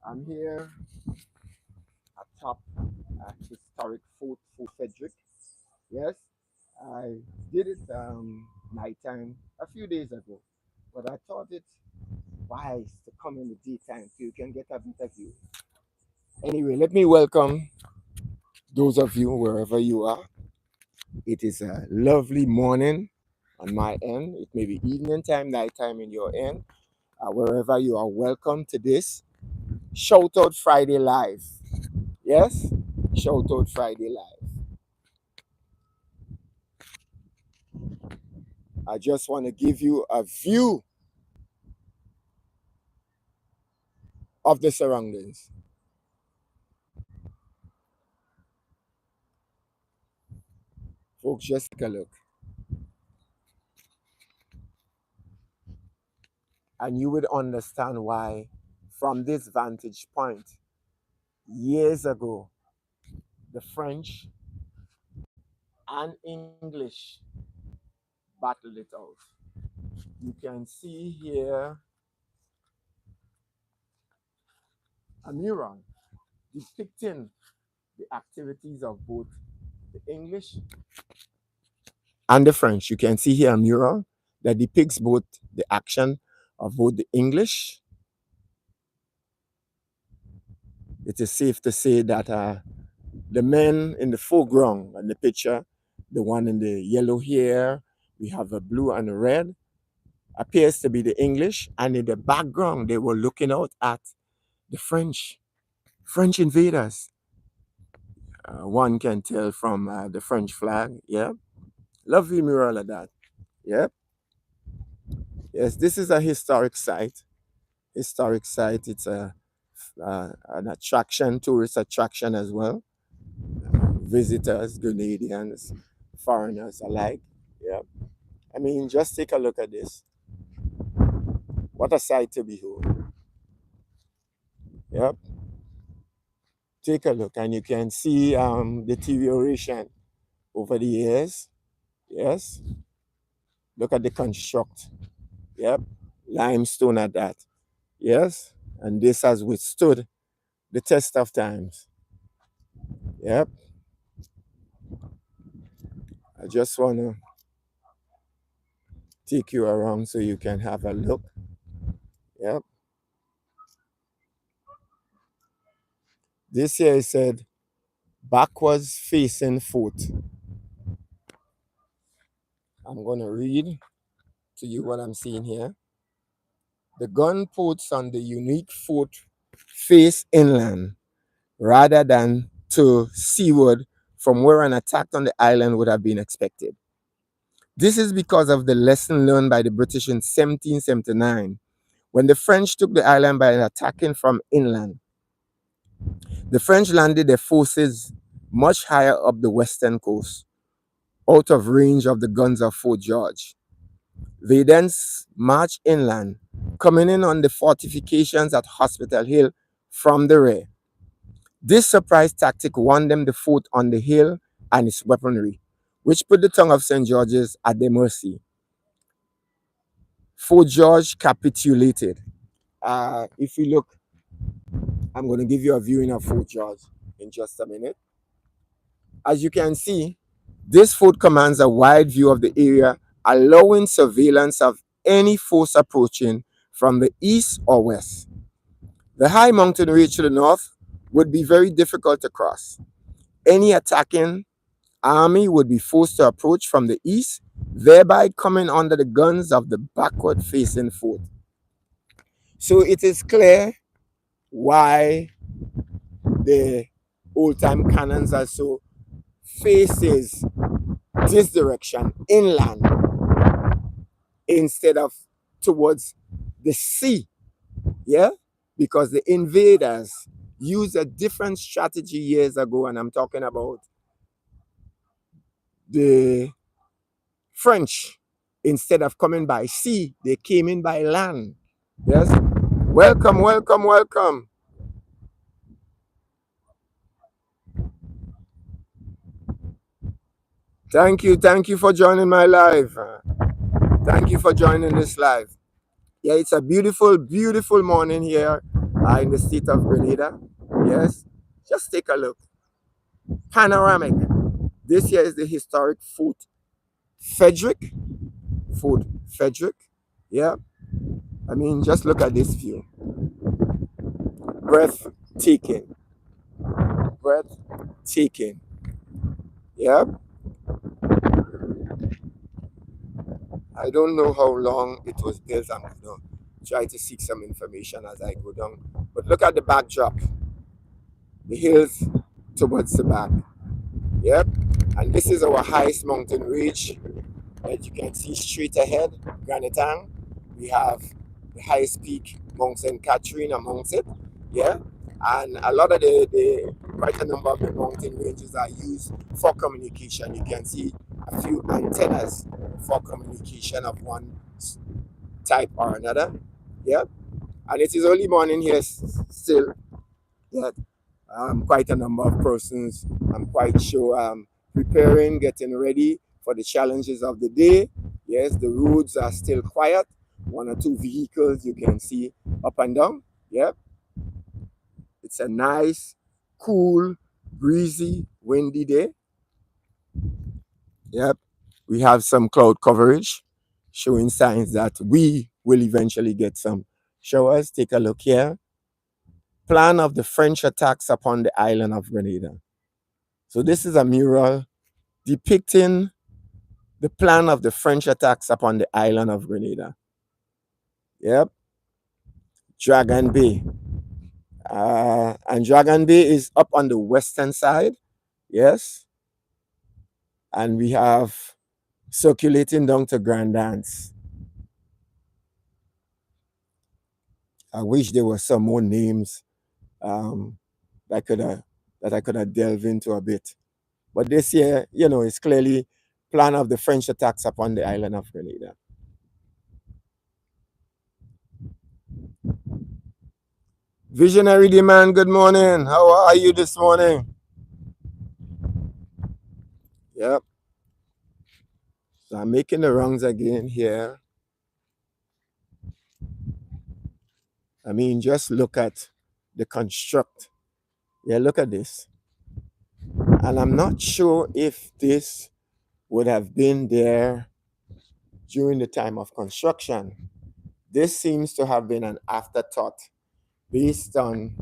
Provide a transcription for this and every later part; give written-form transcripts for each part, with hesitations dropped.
I'm here atop historic Fort Frederick. Yes, I did it nighttime a few days ago, but I thought it wise to come in the daytime so you can get a better view. Anyway, let me welcome those of you wherever you are. It is a lovely morning on my end. It may be evening time, nighttime in your end. Wherever you are, welcome to this Shout Out Friday Live. Yes, Shout Out Friday Live. I just want to give you a view of the surroundings. Folks, just take a look. And you would understand why, from this vantage point, years ago, the French and English battled it out. You can see here a mural depicting the activities of both the English and the French. You can see here a mural that depicts both the action of both the English. It is safe to say that the men in the foreground in the picture, the one in the yellow hair, we have a blue and a red, appears to be the English, and in the background they were looking out at the French invaders. One can tell from the French flag. Yeah, lovely mural of that. Yeah, yes, this is a historic site. Historic site. It's an attraction, tourist attraction as well. Visitors, Grenadians, foreigners alike. Yeah, I mean, just take a look at this. What a sight to behold. Yep. Take a look, and you can see deterioration over the years. Yes. Look at the construct. Yep. Limestone at that. Yes. And this has withstood the test of times. Yep. I just want to take you around so you can have a look. Yep. This here is said backwards facing foot. I'm going to read to you what I'm seeing here. The gun ports on the unique fort face inland rather than to seaward from where an attack on the island would have been expected. This is because of the lesson learned by the British in 1779 when the French took the island by attacking from inland. The French landed their forces much higher up the western coast, out of range of the guns of Fort George. They then marched inland, coming in on the fortifications at Hospital Hill from the rear. This surprise tactic won them the fort on the hill and its weaponry, which put the town of St. George's at their mercy. Fort George capitulated. If you look, I'm going to give you a viewing of Fort George in just a minute. As you can see, this fort commands a wide view of the area, allowing surveillance of any force approaching from the east or west. The high mountain range to the north would be very difficult to cross. Any attacking army would be forced to approach from the east, thereby coming under the guns of the backward facing fort. So it is clear why the old time cannons also faces this direction inland instead of towards the sea. Yeah, because the invaders used a different strategy years ago, and I'm talking about the French. Instead of coming by sea, they came in by land. Yes, welcome, welcome, welcome. Thank you for joining my live. Thank you for joining this live. Yeah, it's a beautiful, beautiful morning here in the state of Grenada. Yes, just take a look. Panoramic. This here is the historic Frederick. Fort Frederick. Yeah, I mean, just look at this view. Breathtaking. Breathtaking. Yeah, I don't know how long it was built. I'm going to try to seek some information as I go down. But look at the backdrop. The hills towards the back. Yep. And this is our highest mountain range that you can see straight ahead, Granitang. We have the highest peak, Mount St. Catherine amongst it. Yeah. And a lot of quite a number of the mountain ranges are used for communication. You can see a few antennas for communication of one type or another. Yeah. And it is early morning here still. Yeah. Quite a number of persons, I'm quite sure, preparing, getting ready for the challenges of the day. Yes, the roads are still quiet. One or two vehicles you can see up and down. Yep. It's a nice, cool, breezy, windy day. Yep. We have some cloud coverage showing signs that we will eventually get some showers. Take a look here. Plan of the French attacks upon the island of Grenada. So this is a mural depicting the plan of the French attacks upon the island of Grenada. Yep, Dragon Bay. And Dragon Bay is up on the western side. Yes. And we have circulating down to Grand Anse. I wish there were some more names um, that I could have delved into a bit. But this year, it's clearly plan of the French attacks upon the island of Grenada. Visionary Demand, good morning. How are you this morning? Yep. So I'm making the rounds again here. I mean, just look at the construct. Yeah, look at this. And I'm not sure if this would have been there during the time of construction. This seems to have been an afterthought based on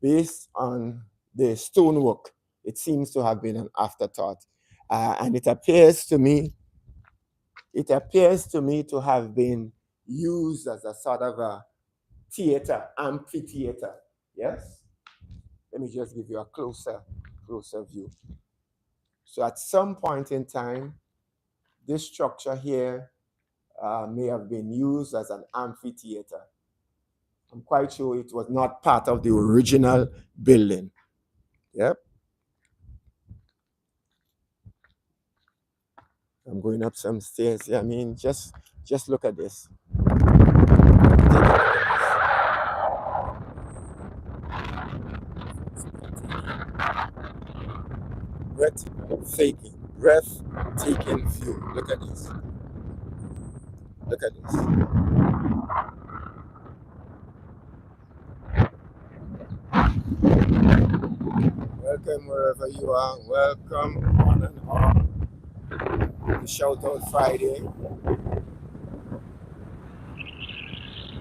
the stonework. It seems to have been an afterthought. And it appears to me to have been used as a sort of a theater, amphitheater. Yes? Let me just give you a closer view. So at some point in time, this structure here may have been used as an amphitheater. I'm quite sure it was not part of the original building. Yep. I'm going up some stairs. Yeah, I mean, just look at this. Breathtaking view. Look at this. Look at this. Welcome wherever you are. Welcome on and on. Shout Out Friday.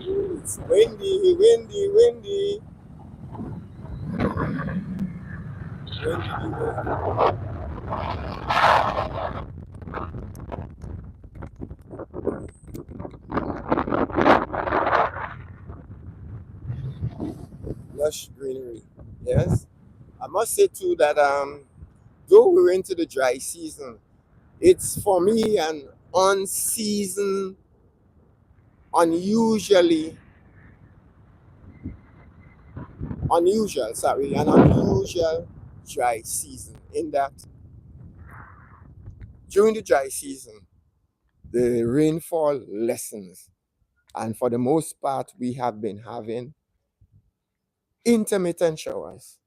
It's windy, windy, windy. Lush greenery. Yes. I must say too that though we're into the dry season, it's for me an unseasoned, unusually an unusual dry season in that during the dry season the rainfall lessens, and for the most part we have been having intermittent showers,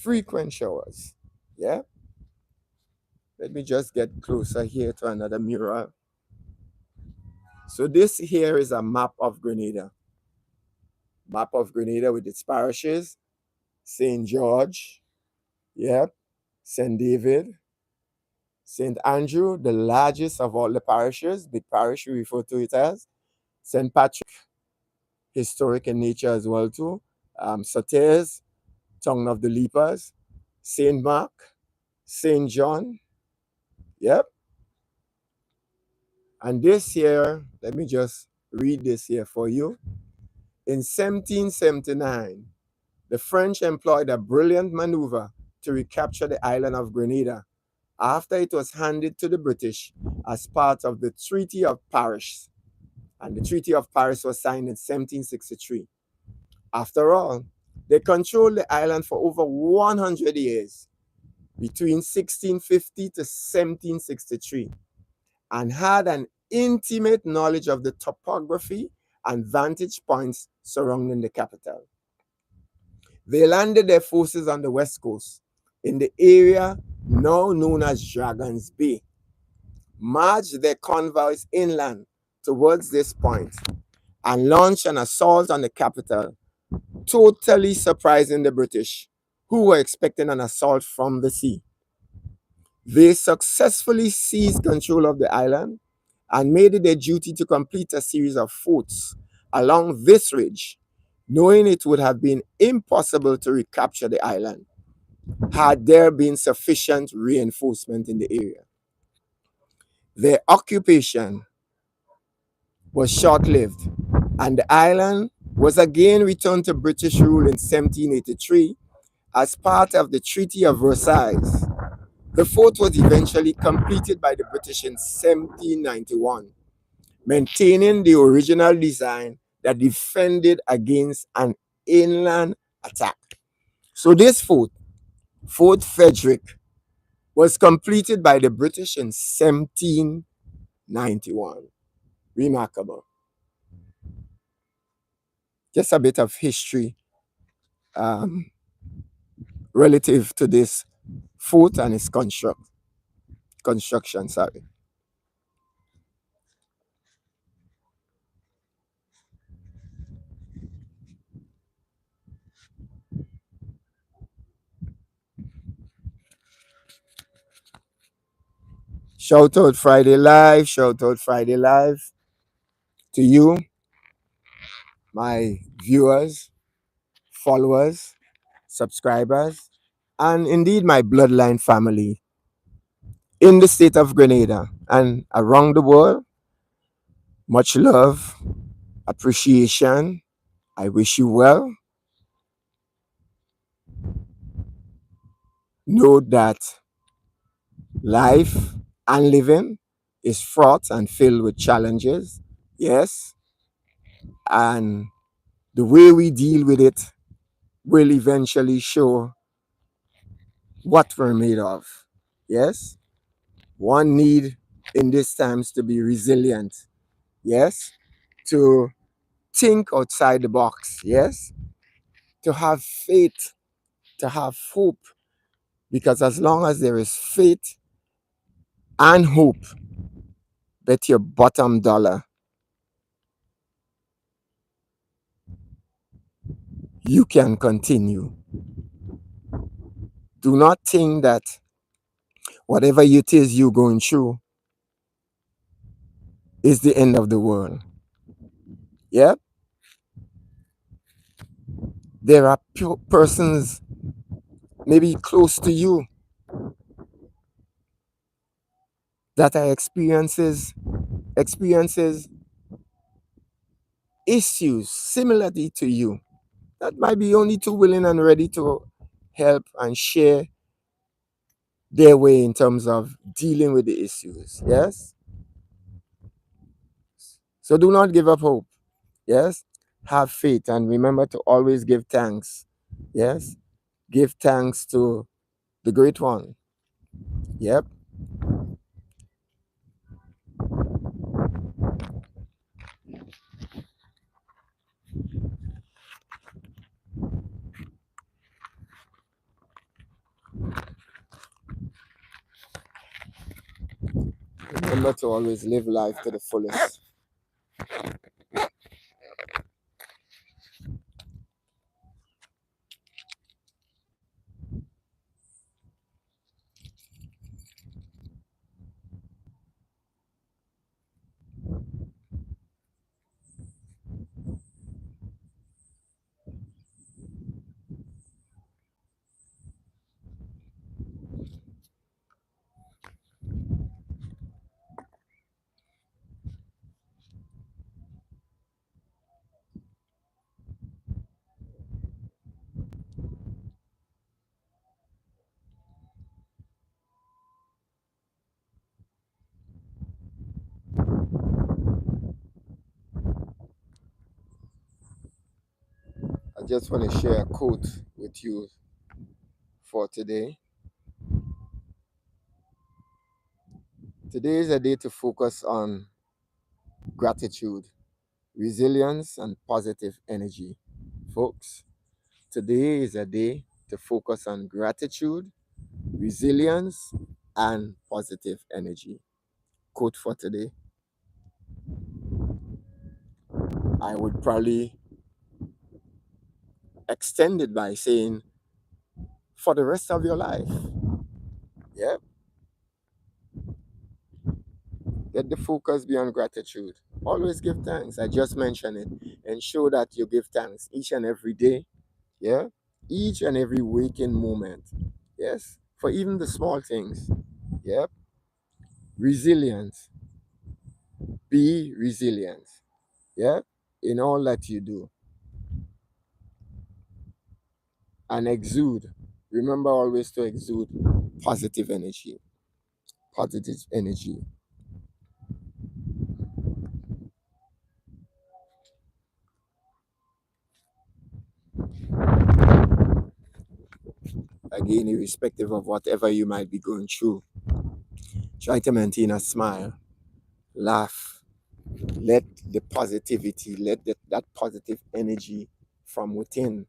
frequent showers. Yeah. Let me just get closer here to another mural. So this here is a map of Grenada. Map of Grenada with its parishes. St. George, yep, St. David, St. Andrew, the largest of all the parishes, big parish we refer to it as. St. Patrick, historic in nature as well too. Soteres, Tongue of the Lepers, St. Mark, St. John, yep. And this here, let me just read this here for you. In 1779, the French employed a brilliant maneuver to recapture the island of Grenada after it was handed to the British as part of the Treaty of Paris. And the Treaty of Paris was signed in 1763. After all, they controlled the island for over 100 years, between 1650 to 1763, and had an intimate knowledge of the topography and vantage points surrounding the capital. They landed their forces on the west coast in the area now known as Dragon's Bay, marched their convoys inland towards this point, and launched an assault on the capital, totally surprising the British, who were expecting an assault from the sea. They successfully seized control of the island and made it their duty to complete a series of forts along this ridge, knowing it would have been impossible to recapture the island had there been sufficient reinforcement in the area. Their occupation was short-lived, and the island was again returned to British rule in 1783 as part of the Treaty of Versailles. The fort was eventually completed by the British in 1791, maintaining the original design that defended against an inland attack. So this fort, Fort Frederick, was completed by the British in 1791. Remarkable. Just a bit of history um, relative to this fort and its construction. Sorry. Shout out Friday Live. Shout out Friday Live to you, my viewers, followers, subscribers, and indeed my bloodline family in the state of Grenada and around the world. Much love, appreciation. I wish you well. Know that life and living is fraught and filled with challenges. Yes. And the way we deal with it will eventually show what we're made of. Yes. One need in these times to be resilient. Yes. To think outside the box. Yes. To have faith, to have hope. Because as long as there is faith and hope, bet your bottom dollar you can continue. Do not think that whatever it is you're going through is the end of the world. Yeah? There are persons maybe close to you that are experiences issues similarly to you that might be only too willing and ready to help and share their way in terms of dealing with the issues. Yes? So do not give up hope. Yes? Have faith and remember to always give thanks. Yes? Give thanks to the great one. Yep. Remember to always live life to the fullest. I just want to share a quote with you for today. Today is a day to focus on gratitude, resilience, and positive energy. Folks, today is a day to focus on gratitude, resilience, and positive energy. Quote for today. I would probably extend it by saying, for the rest of your life. Yeah, let the focus be on gratitude. Always give thanks. I just mentioned it. And show that you give thanks each and every day. Yeah, each and every waking moment. Yes, for even the small things. Yep, resilience. Be resilient. Yeah, in all that you do. And exude. Remember always to exude positive energy. Positive energy. Again, irrespective of whatever you might be going through, try to maintain a smile, laugh, let the positivity, let that positive energy from within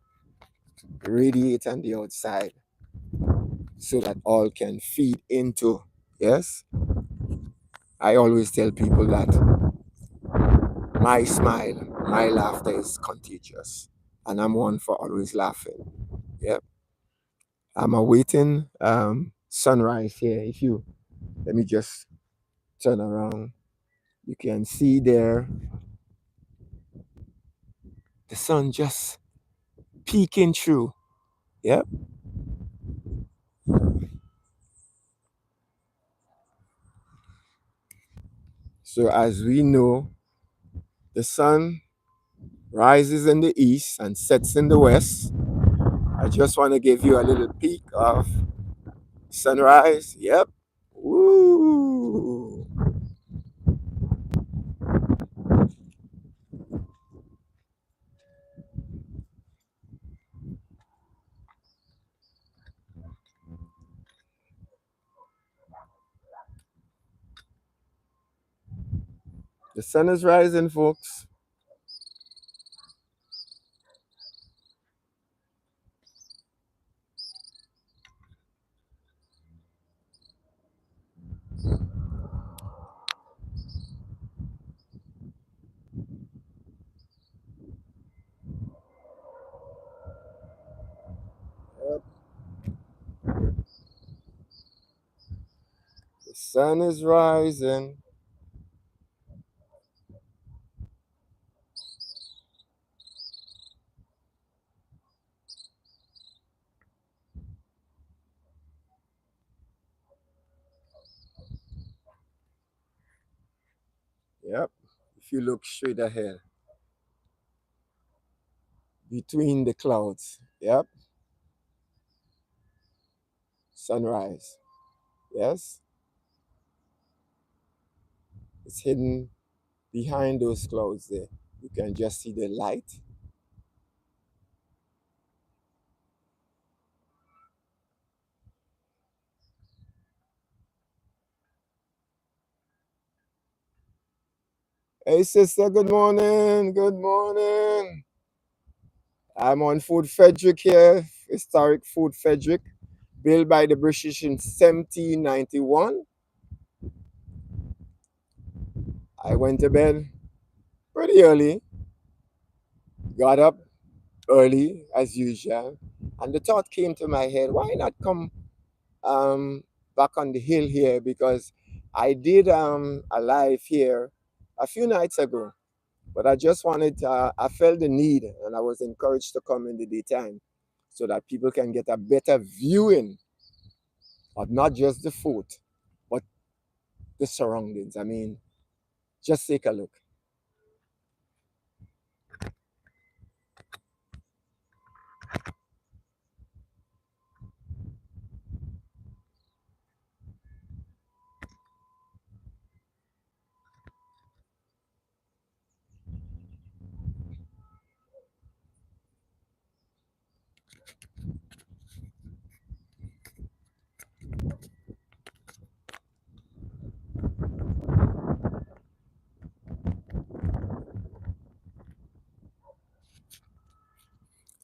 radiate on the outside so that all can feed into. Yes, I always tell people that my smile, my laughter is contagious, and I'm one for always laughing. Yep, I'm awaiting sunrise here. If you let me just turn around, you can see there the sun just peeking through. Yep. So as we know, the sun rises in the east and sets in the west. I just want to give you a little peek of sunrise. Yep. Woo! The sun is rising, folks. Yep. The sun is rising. Yep. If you look straight ahead, between the clouds, yep, sunrise. Yes, it's hidden behind those clouds there. You can just see the light. Hey, sister, good morning. Good morning. I'm on Fort Frederick here, historic Fort Frederick, built by the British in 1791. I went to bed pretty early, got up early as usual, and the thought came to my head, why not come um, back on the hill here? Because I did a live here a few nights ago, but I just wanted, I felt the need and I was encouraged to come in the daytime so that people can get a better viewing of not just the fort, but the surroundings. I mean, just take a look.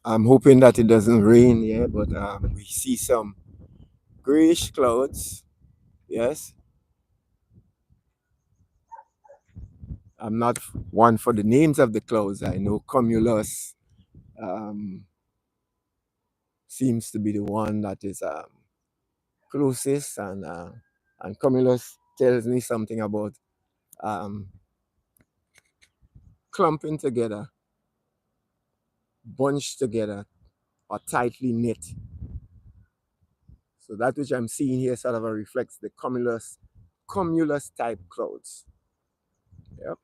I'm hoping that it doesn't rain here, but we see some grayish clouds. Yes, I'm not one for the names of the clouds. I know cumulus um, seems to be the one that is closest, and cumulus tells me something about um, clumping together, bunched together, or tightly knit. So that which I'm seeing here sort of reflects the cumulus type clouds. Yep.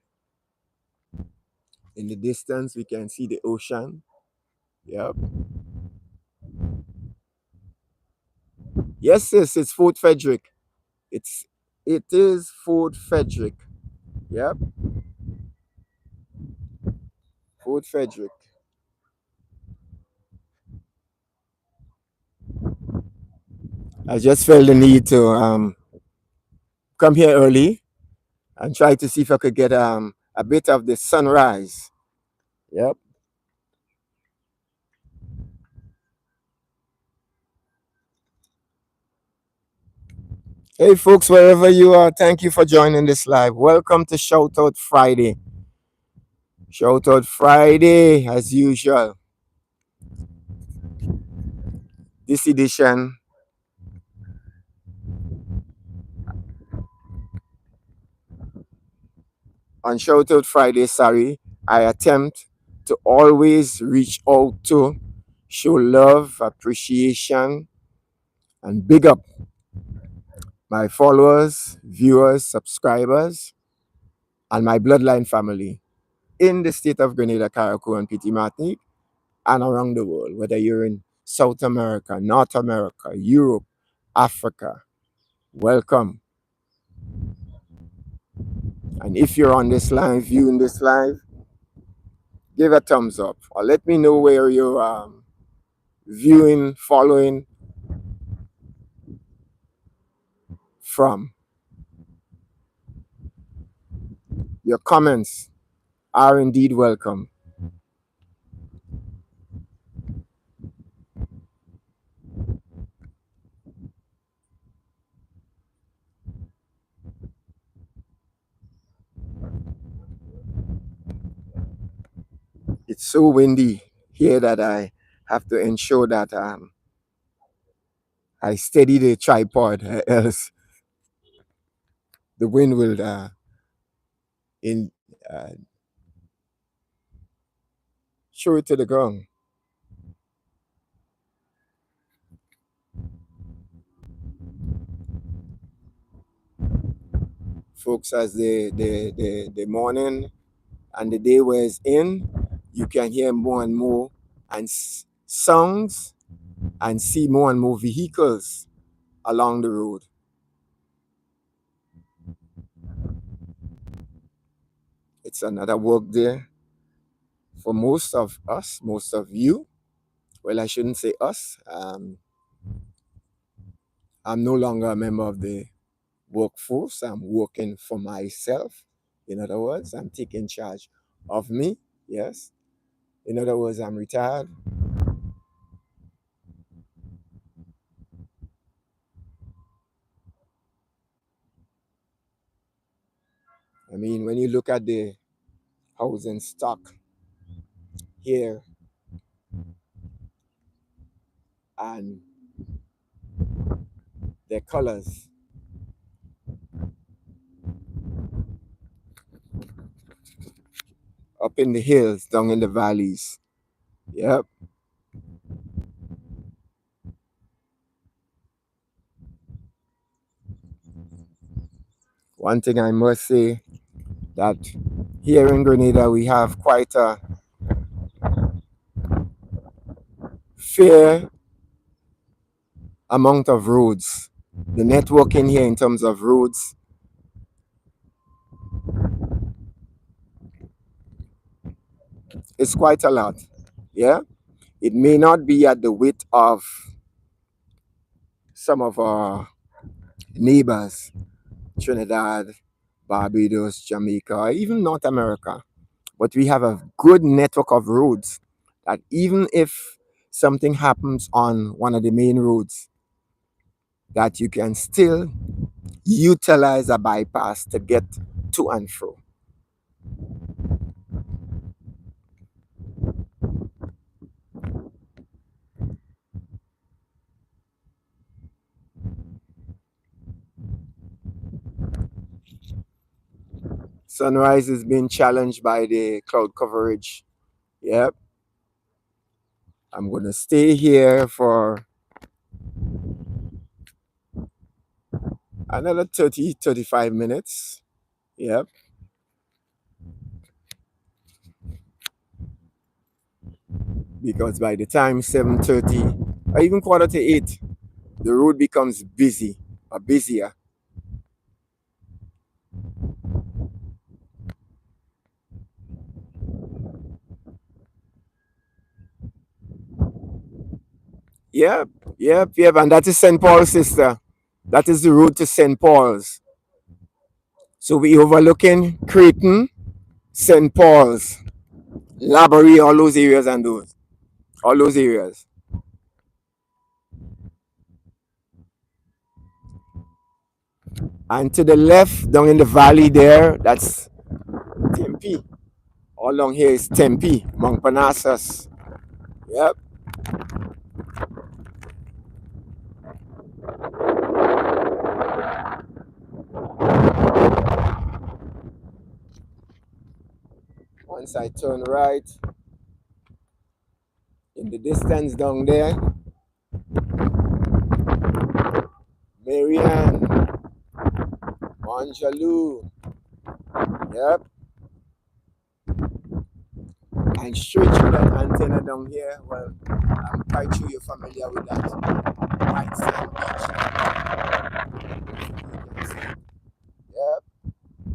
In the distance, we can see the ocean. Yep. Yes, sis, it's Fort Frederick. It is Fort Frederick. Yep, Fort Frederick. I just felt the need to come here early and try to see if I could get a bit of the sunrise. Yep. Hey, folks, wherever you are, thank you for joining this live. Welcome to Shoutout Friday. Shoutout Friday, as usual. This edition on Shoutout Friday, sorry, I attempt to always reach out to show love, appreciation, and big up my followers, viewers, subscribers, and my bloodline family in the state of Grenada, Carriacou, and Petit Martinique, and around the world, whether you're in South America, North America, Europe, Africa. Welcome. And if you're on this live, viewing this live, give a thumbs up or let me know where you're viewing, following from. Your comments are indeed welcome. It's so windy here that I have to ensure that I steady the tripod, else the wind will in uh, show it to the ground. Folks, as the morning and the day wears in, you can hear more and more and sounds and see more and more vehicles along the road. It's another work day for most of us, most of you. Well, I shouldn't say us. I'm no longer a member of the workforce. I'm working for myself. In other words, I'm taking charge of me. Yes. In other words, I'm retired. I mean, when you look at the housing stock here and their colors, up in the hills, down in the valleys. Yep. One thing I must say that here in Grenada we have quite a fair amount of roads. The networking here in terms of roads is quite a lot. Yeah. It may not be at the width of some of our neighbors, Trinidad, Barbados, Jamaica, or even North America, but we have a good network of roads that even if something happens on one of the main roads, that you can still utilize a bypass to get to and fro. Sunrise is being challenged by the cloud coverage. Yep. I'm going to stay here for another 30-35 minutes. Yep. Because by the time 7:30 or even quarter to 8, the road becomes busy or busier. Yep, yep. And that is St. Paul's, sister. That is the road to St. Paul's. So we overlooking Creighton, St. Paul's, Laborie, all those areas and all those areas. And to the left, down in the valley there, that's Tempe. All along here is Tempe, Mount Parnassus. Yep. Once I turn right, in the distance down there, Marianne, Angelou. Yep. And straight through that antenna down here, well, I'm quite sure you're familiar with that white sand beach. Yep.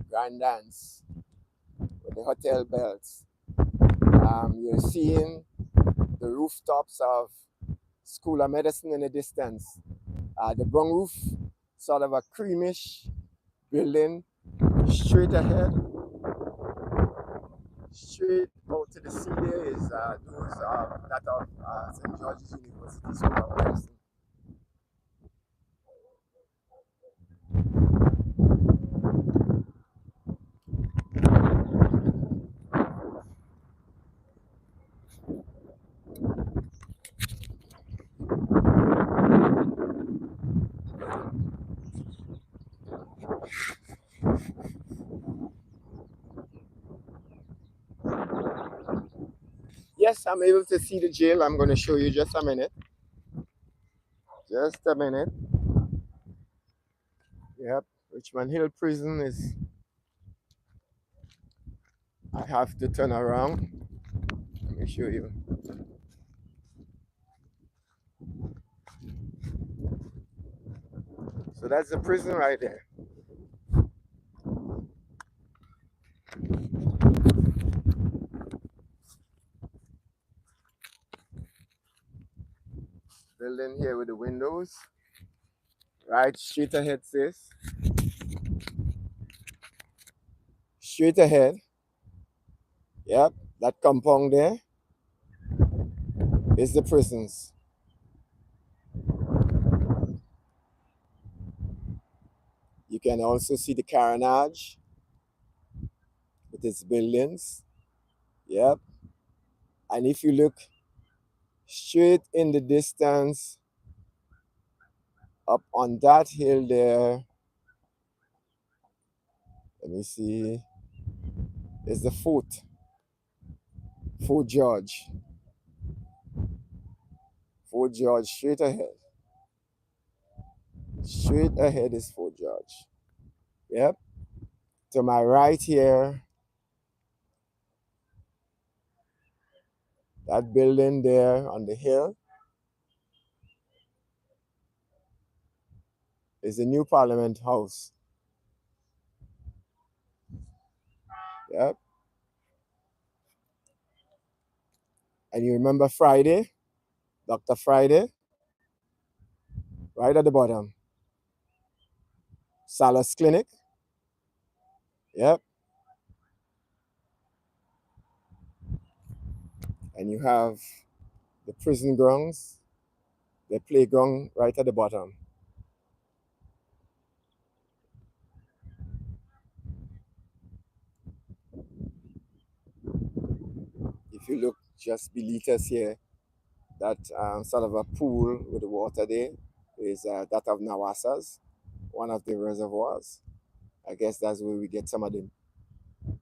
Grand Dance with the hotel bells. You're seeing the rooftops of School of Medicine in the distance. The brown roof, sort of a creamish building straight ahead. Straight out to the sea there is those that of St. George's University School of Medicine. Yes, I'm able to see the jail. I'm going to show you just a minute. Just a minute. Yep, Richmond Hill Prison is. I have to turn around. Let me show you. So that's the prison right there. Building here with the windows. Right, straight ahead, sis. Straight ahead. Yep, that compound there is the prisons. You can also see the carnage with its buildings. Yep. And if you look straight in the distance, up on that hill there, let me see, is the fort, Fort George. Fort George, straight ahead. Straight ahead is Fort George. Yep. To my right here, that building there on the hill is the new Parliament House. Yep. And you remember Friday, Dr. Friday, right at the bottom. Salas Clinic. Yep. and you have the prison grounds, the playground right at the bottom. If you look just beneath us here, that sort of a pool with the water there is that of Nawasas, one of the reservoirs. I guess that's where we get some of the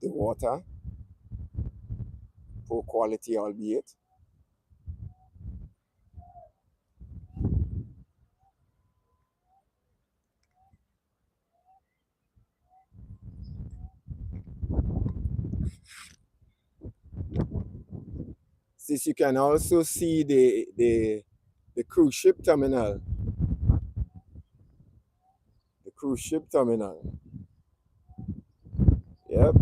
water, poor quality albeit. Since you can also see the cruise ship terminal, the cruise ship terminal. Yep,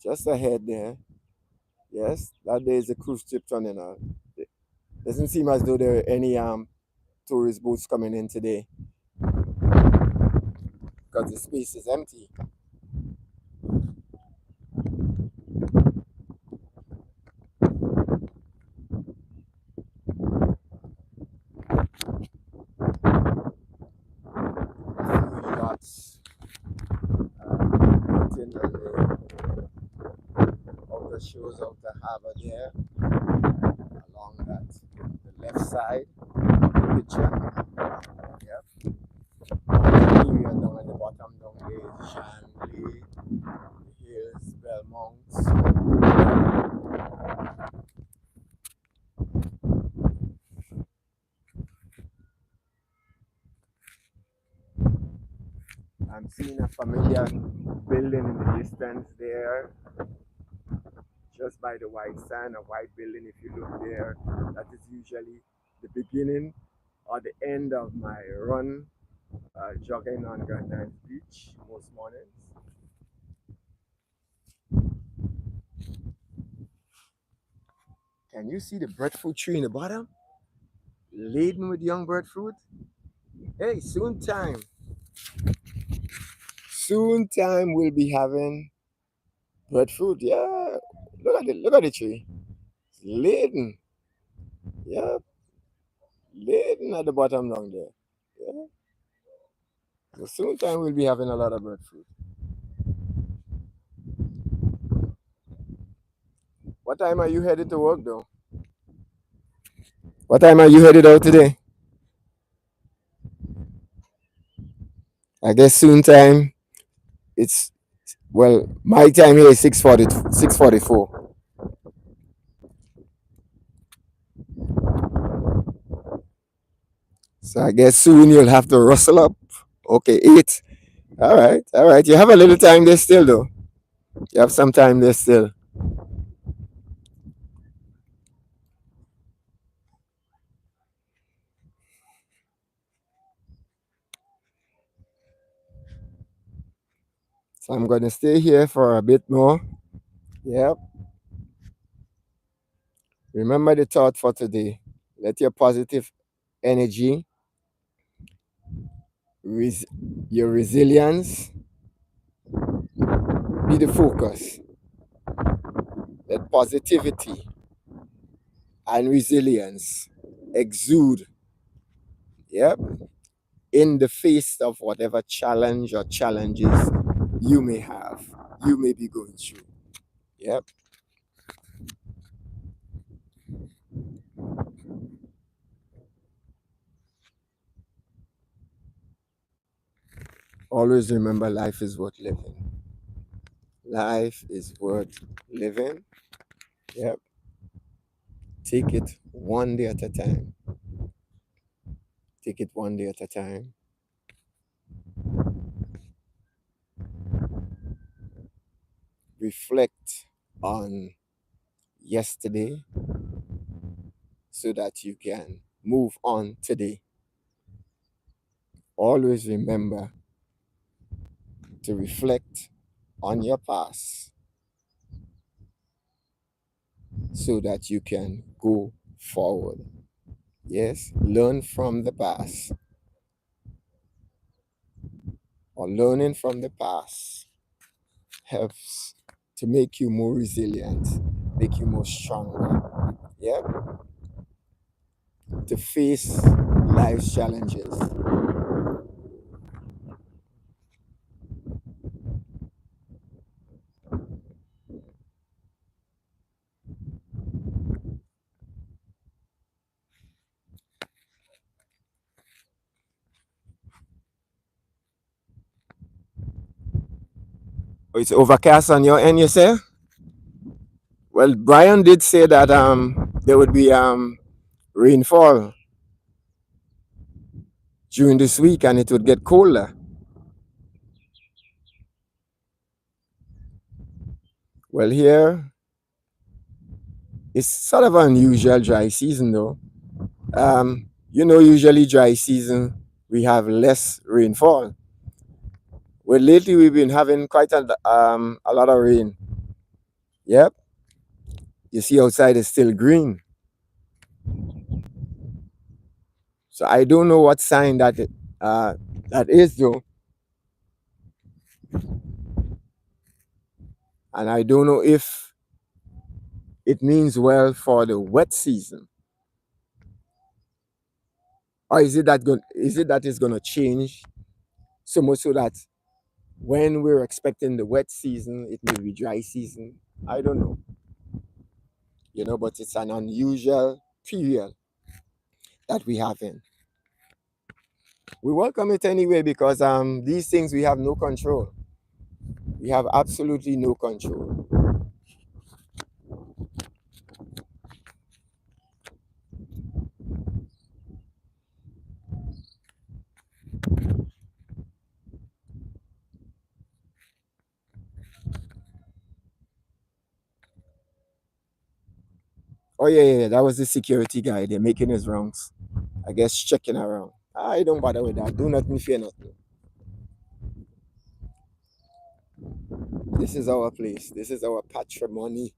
just ahead there. Yes, that there is a cruise ship terminal. It doesn't seem as though there are any tourist boats coming in today because the space is empty. Yachts waiting on the outer shores of the harbor there, along that the left side of the picture. Yep. Area down at the bottom down there is Shanley, the hills, Belmonts. I'm seeing a familiar building in the distance there, just by the white sand, a white building. If you look there, that is usually the beginning or the end of my run jogging on Grand Island Beach most mornings. Can you see the breadfruit tree in the bottom? Laden with young breadfruit. Hey, soon time we'll be having breadfruit. Yeah, look at the tree. It's laden. Yeah, laden at the bottom down there. Yeah. So soon time we'll be having a lot of breadfruit. What time are you headed to work though? What time are you headed out today? I guess soon time. It's well, my time here is 6:44. So I guess soon you'll have to rustle up. Okay, 8. All right. You have a little time there still though. You have some time there still. So I'm gonna stay here for a bit more. Yep. Remember the thought for today. Let your positive energy, res- your resilience be the focus. Let positivity and resilience exude. Yep. In the face of whatever challenge or challenges you may have, you may be going through. Yep. Always remember life is worth living. Life is worth living. Yep. Take it one day at a time. Take it one day at a time. Reflect on yesterday so that you can move on today. Always remember to reflect on your past so that you can go forward. Yes, learn from the past or learning from the past helps to make you more resilient, make you more stronger. Yeah, to face life's challenges. Oh, it's overcast on your end, you say? Well, Brian did say that there would be rainfall during this week and it would get colder. Well, here it's sort of an unusual dry season though. Usually dry season we have less rainfall. Well, lately we've been having quite a lot of rain. Yep, you see outside is still green. So I don't know what sign that is though, and I don't know if it means well for the wet season, or is it that it's going to change so much so that when we're expecting the wet season, it may be dry season. I don't know, but it's an unusual period that we have in. We welcome it anyway because these things we have no control. We have absolutely no control. Oh yeah, that was the security guy. They're making his rounds. I guess checking around. I don't bother with that. Do nothing, fear nothing. This is our place. This is our patrimony.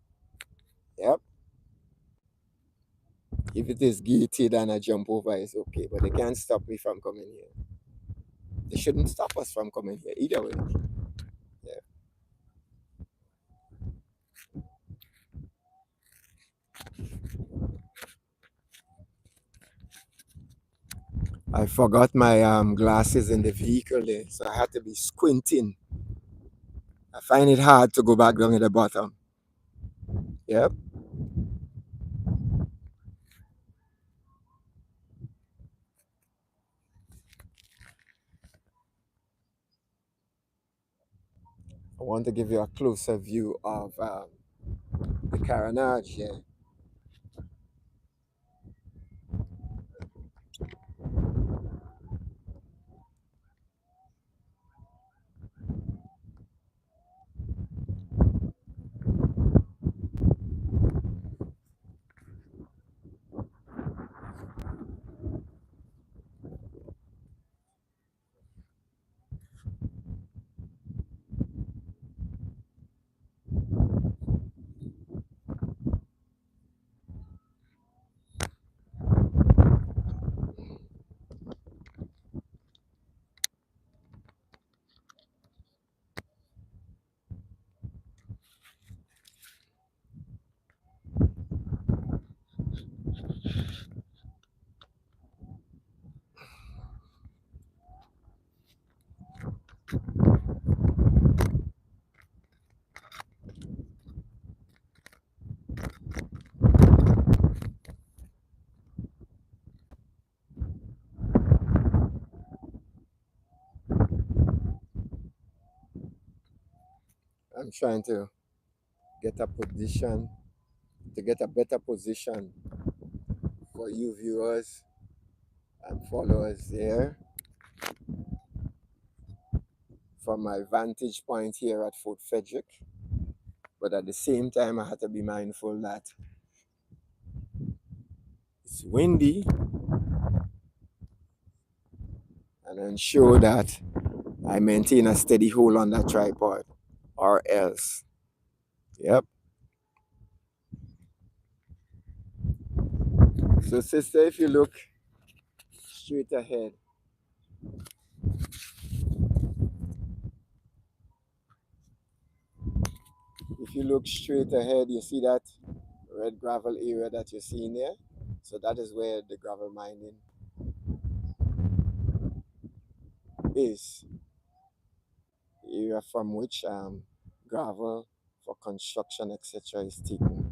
Yep. If it is gated and I jump over, it's okay. But they can't stop me from coming here. They shouldn't stop us from coming here either way. Yeah. I forgot my glasses in the vehicle there, so I had to be squinting. I find it hard to go back down at the bottom. Yep. I want to give you a closer view of the carnage here. I'm trying to get a position, to get a better position for you viewers and followers here from my vantage point here at Fort Frederick. But at the same time, I had to be mindful that it's windy and ensure that I maintain a steady hold on that tripod or else. Yep. So, sister, if you look straight ahead, If you look straight ahead, you see that red gravel area that you're seeing there. So that is where the gravel mining is. The area from which gravel for construction, etc., is taken.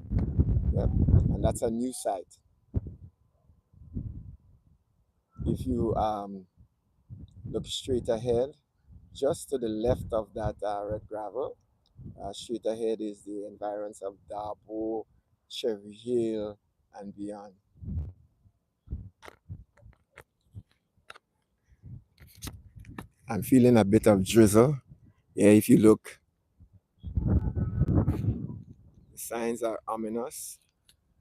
Yep. And that's a new site. If you look straight ahead, just to the left of that red gravel, straight ahead is the environs of Darbo, Cherry Hill, and beyond. I'm feeling a bit of drizzle. Yeah, if you look, the signs are ominous.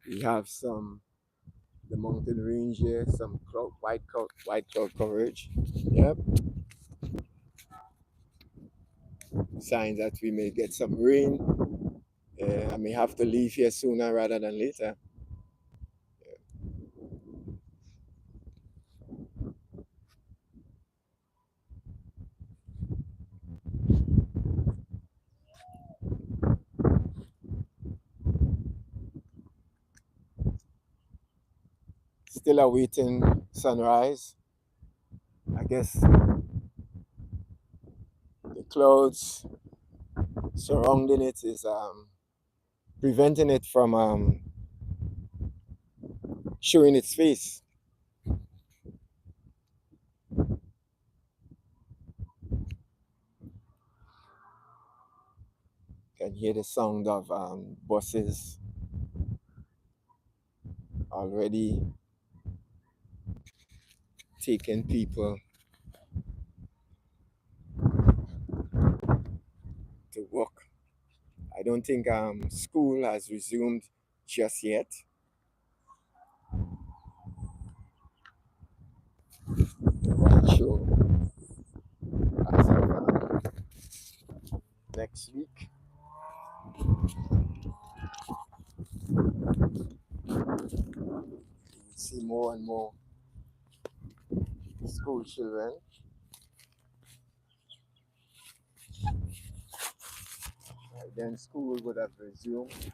We have the mountain range here, some white cloud coverage. Yep. Signs that we may get some rain. I may have to leave here sooner rather than later. Still awaiting sunrise. I guess the clouds surrounding it is preventing it from showing its face. Can hear the sound of buses already taking people to work. I don't think school has resumed just yet. I'm sure as of next week. You see more and more school children then school would have resumed,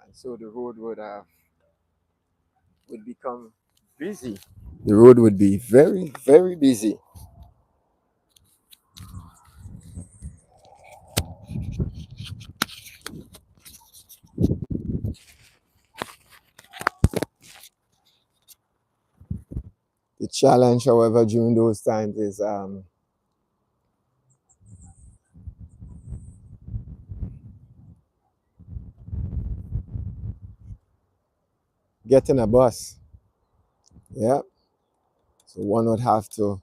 and so the road would become busy. The road would be very, very busy. The challenge, however, during those times is getting a bus. Yeah. So one would have to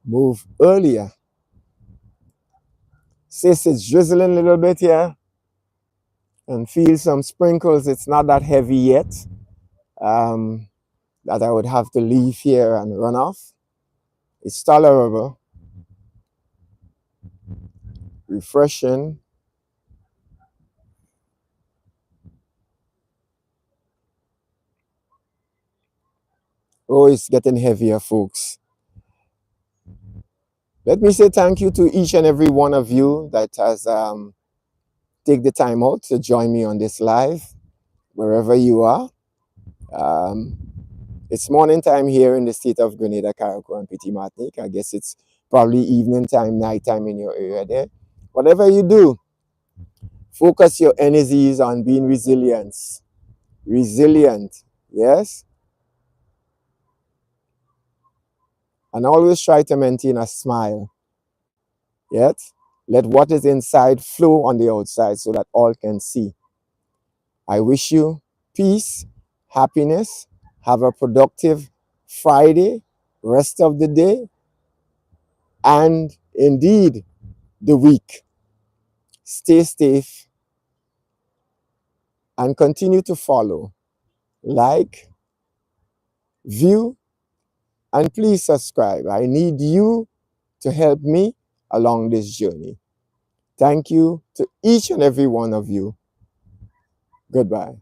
move earlier. Since it's drizzling a little bit here and feel some sprinkles, it's not that heavy yet. That I would have to leave here and run off. It's tolerable, refreshing. Oh, it's getting heavier, folks. Let me say thank you to each and every one of you that has take the time out to join me on this live, wherever you are. It's morning time here in the state of Grenada, Carriacou, and Petit Martinique. I guess it's probably evening time, night time in your area there. Whatever you do, focus your energies on being resilient. Yes? And always try to maintain a smile. Yet, let what is inside flow on the outside so that all can see. I wish you peace, happiness. Have a productive Friday, rest of the day, and indeed the week. Stay safe and continue to follow, like, view, and please subscribe. I need you to help me along this journey. Thank you to each and every one of you. Goodbye.